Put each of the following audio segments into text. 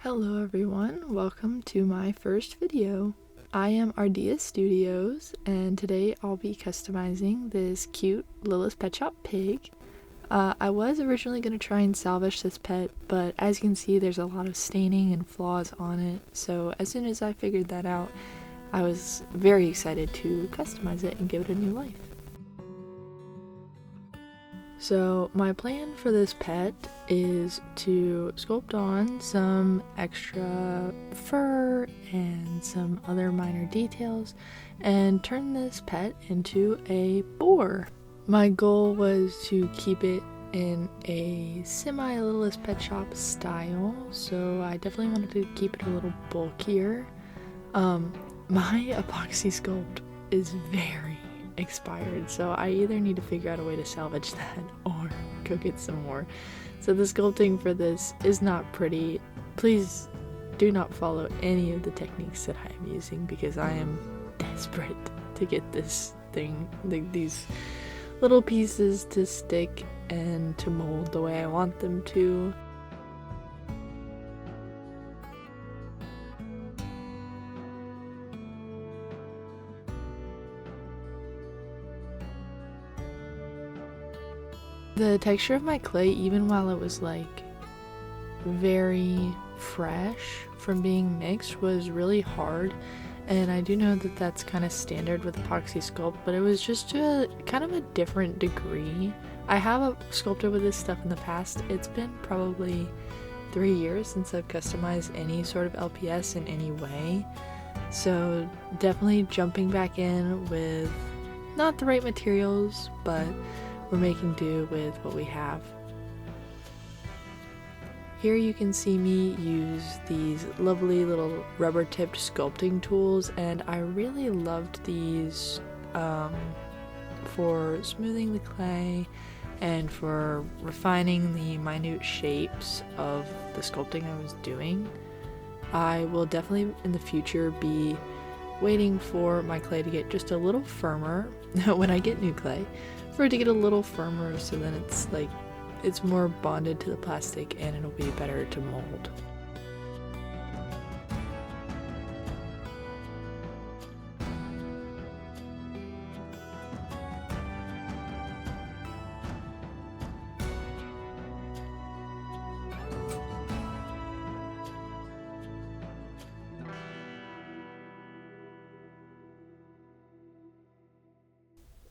Hello everyone, welcome to my first video. I am Ardea Studios and today I'll be customizing this cute Littlest Pet Shop pig. I was originally going to try and salvage this pet, but as you can see there's a lot of staining and flaws on it, so as soon as I figured that out, I was very excited to customize it and give it a new life. So my plan for this pet is to sculpt on some extra fur and some other minor details and turn this pet into a boar. My goal was to keep it in a semi-Littlest Pet Shop style, so I definitely wanted to keep it a little bulkier. My Apoxie Sculpt is very expired, so I either need to figure out a way to salvage that or go get some more. So the sculpting for this is not pretty. Please do not follow any of the techniques that I am using because I am desperate to get this thing, these little pieces to stick and to mold the way I want them to. The texture of my clay, even while it was like very fresh from being mixed, was really hard, and I do know that that's kind of standard with Apoxie Sculpt, but it was just to kind of a different degree. I have sculpted with this stuff in the past. It's been probably 3 years since I've customized any sort of LPS in any way, so definitely jumping back in with not the right materials, but we're making do with what we have. Here you can see me use these lovely little rubber tipped sculpting tools, and I really loved these for smoothing the clay and for refining the minute shapes of the sculpting I was doing. I will definitely in the future be waiting for my clay to get just a little firmer when I get new clay, for it to get a little firmer so then it's more bonded to the plastic and it'll be better to mold.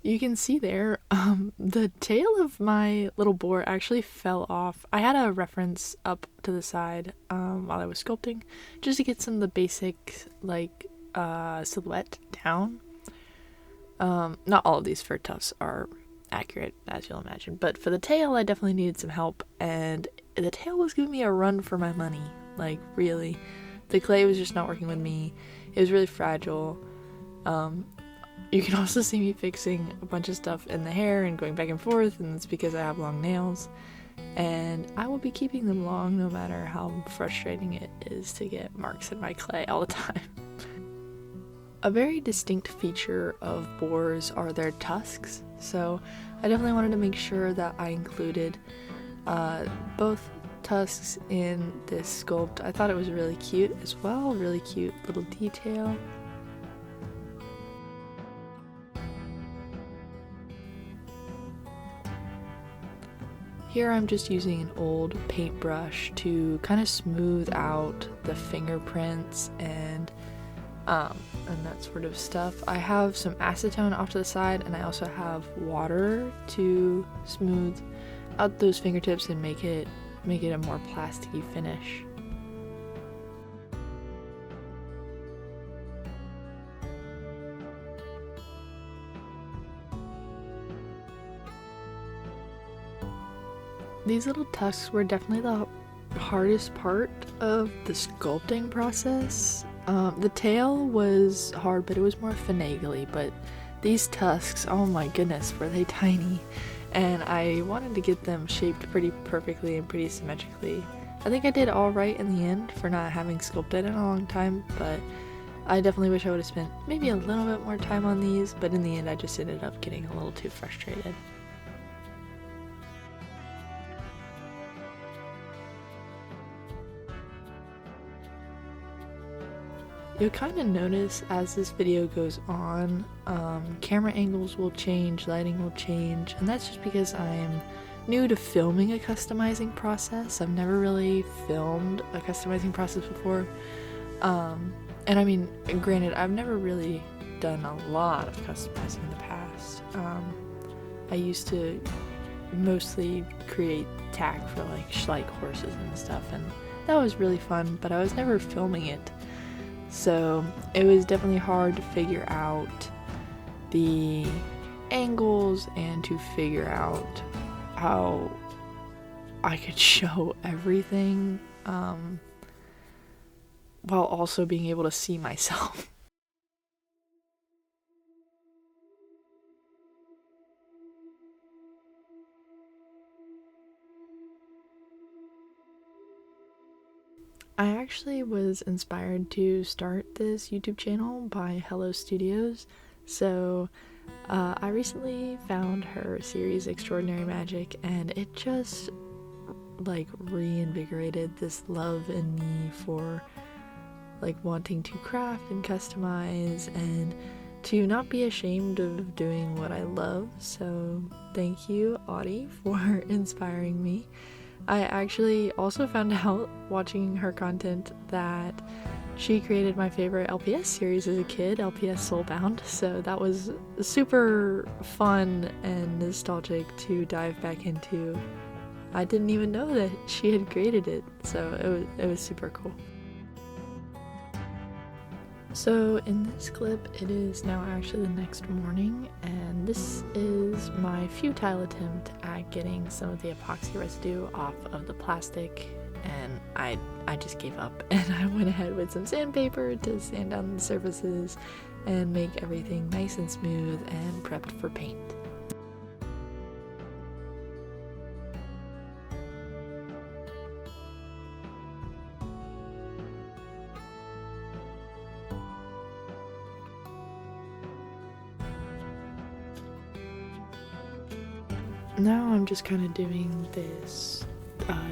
You can see there, the tail of my little boar actually fell off. I had a reference up to the side while I was sculpting, just to get some of the basic silhouette down. Not all of these fur tufts are accurate, as you'll imagine, but for the tail I definitely needed some help, and the tail was giving me a run for my money. Like, really. The clay was just not working with me. It was really fragile. You can also see me fixing a bunch of stuff in the hair and going back and forth, and it's because I have long nails, and I will be keeping them long no matter how frustrating it is to get marks in my clay all the time. A very distinct feature of boars are their tusks, so I definitely wanted to make sure that I included both tusks in this sculpt. I thought it was really cute as well, really cute little detail. Here I'm just using an old paintbrush to kind of smooth out the fingerprints and that sort of stuff. I have some acetone off to the side, and I also have water to smooth out those fingertips and make it a more plasticky finish. These little tusks were definitely the hardest part of the sculpting process. The tail was hard, but it was more finagly, but these tusks, oh my goodness, were they tiny. And I wanted to get them shaped pretty perfectly and pretty symmetrically. I think I did all right in the end for not having sculpted in a long time, but I definitely wish I would have spent maybe a little bit more time on these, but in the end I just ended up getting a little too frustrated. you'll kind of notice as this video goes on, camera angles will change, lighting will change, and that's just because I'm new to filming a customizing process. I've never really filmed a customizing process before. And I mean, granted, I've never really done a lot of customizing in the past. I used to mostly create tack for like Schleich horses and stuff, and that was really fun, but I was never filming it. So it was definitely hard to figure out the angles and to figure out how I could show everything while also being able to see myself. I actually was inspired to start this YouTube channel by Hello Studios. So I recently found her series Extraordinary Magic, and it just like reinvigorated this love in me for like wanting to craft and customize and to not be ashamed of doing what I love. So thank you, Audie, for inspiring me. I actually also found out watching her content that she created my favorite LPS series as a kid, LPS Soulbound, so that was super fun and nostalgic to dive back into. I didn't even know that she had created it, so it was super cool. So in this clip, it is now actually the next morning, and this is my futile attempt at getting some of the epoxy residue off of the plastic, and I just gave up and I went ahead with some sandpaper to sand down the surfaces and make everything nice and smooth and prepped for paint. Now I'm just kind of doing this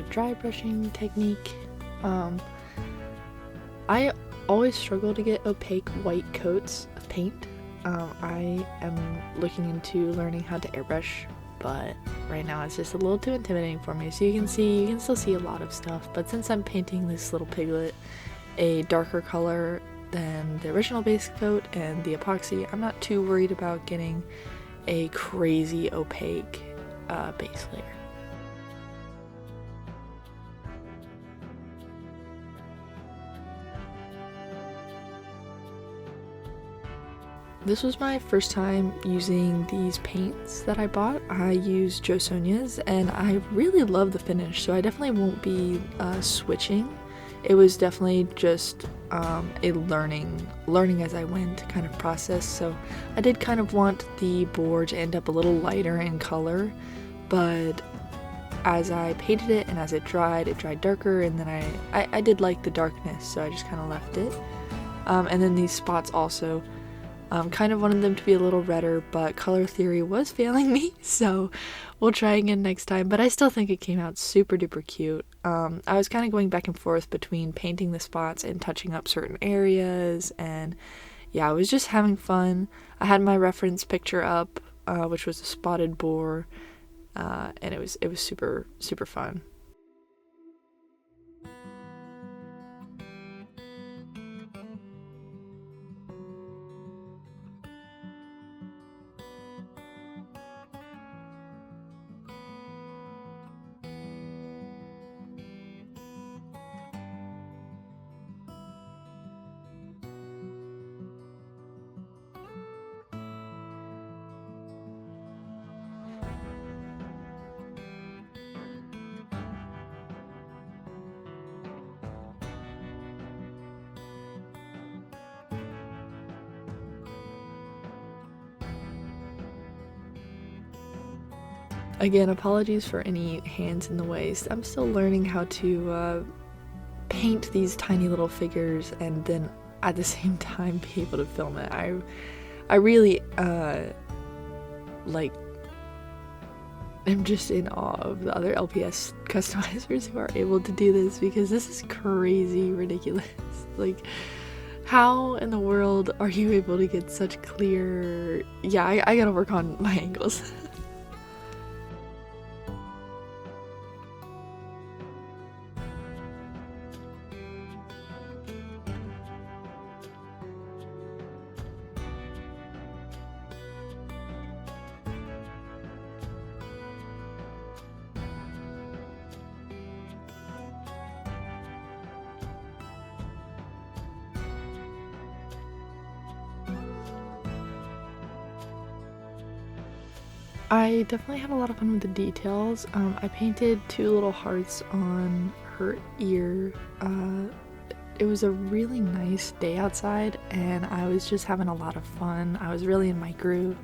dry brushing technique. I always struggle to get opaque white coats of paint. I am looking into learning how to airbrush, but right now it's just a little too intimidating for me. So you can still see a lot of stuff, but since I'm painting this little piglet a darker color than the original base coat and the epoxy, I'm not too worried about getting a crazy opaque base layer. This was my first time using these paints that I bought. I used JoSonja's and I really love the finish, so I definitely won't be switching. It was definitely just a learning as I went kind of process, so I did kind of want the board to end up a little lighter in color, but as I painted it and as it dried darker, and then I did like the darkness, so I just kind of left it. And then these spots also, kind of wanted them to be a little redder, but color theory was failing me, so we'll try again next time, but I still think it came out super duper cute. I was kind of going back and forth between painting the spots and touching up certain areas, and yeah, I was just having fun. I had my reference picture up, which was a spotted boar, and it was super fun. Again, apologies for any hands in the way. I'm still learning how to paint these tiny little figures and then at the same time be able to film it. I really like am just in awe of the other LPS customizers who are able to do this, because this is crazy ridiculous. Like, How in the world are you able to get such clear... Yeah, I gotta work on my angles. I definitely had a lot of fun with the details. I painted 2 little hearts on her ear. It was a really nice day outside and I was just having a lot of fun. I was really in my groove,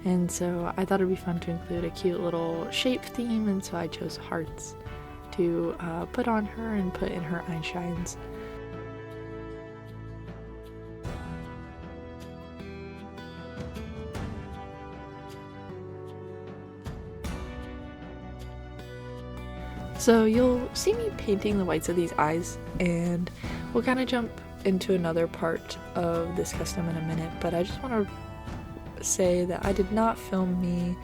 and so I thought it'd be fun to include a cute little shape theme, and so I chose hearts to put on her and put in her eye shines. So you'll see me painting the whites of these eyes, and we'll kind of jump into another part of this custom in a minute, but I just want to say that I did not film me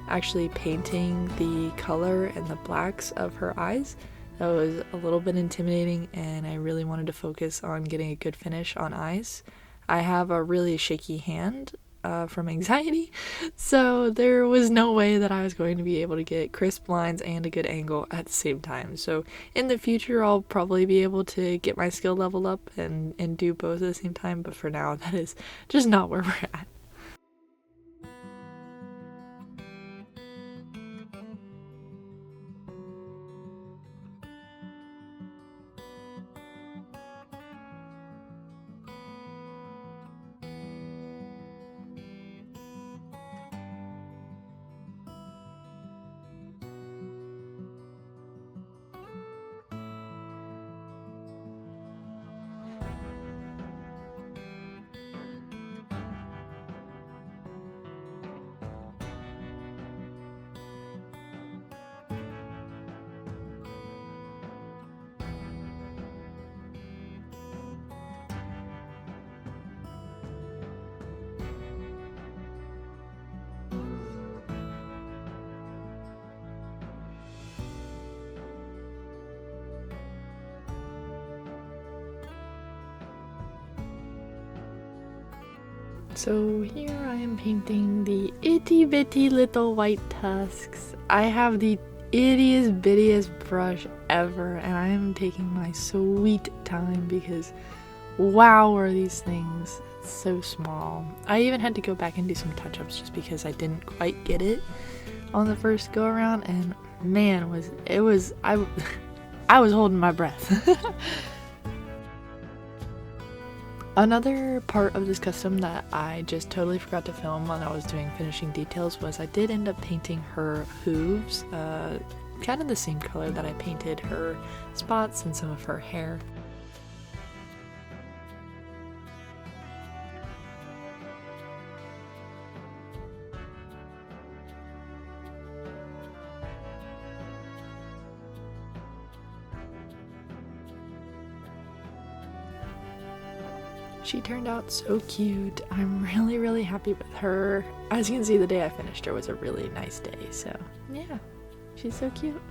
actually painting the color and the blacks of her eyes. That was a little bit intimidating, and I really wanted to focus on getting a good finish on eyes. I have a really shaky hand from anxiety, so there was no way that I was going to be able to get crisp lines and a good angle at the same time. So in the future I'll probably be able to get my skill level up and do both at the same time, but for now that is just not where we're at. So here I am painting the itty bitty little white tusks. I have the ittiest bittiest brush ever, and I am taking my sweet time because wow, are these things so small. I even had to go back and do some touch-ups just because I didn't quite get it on the first go around, and man, I was holding my breath. Another part of this custom that I just totally forgot to film when I was doing finishing details was I did end up painting her hooves, kind of the same color that I painted her spots and some of her hair. She turned out so cute. I'm really happy with her. As you can see, the day I finished her was a really nice day, so yeah, she's so cute.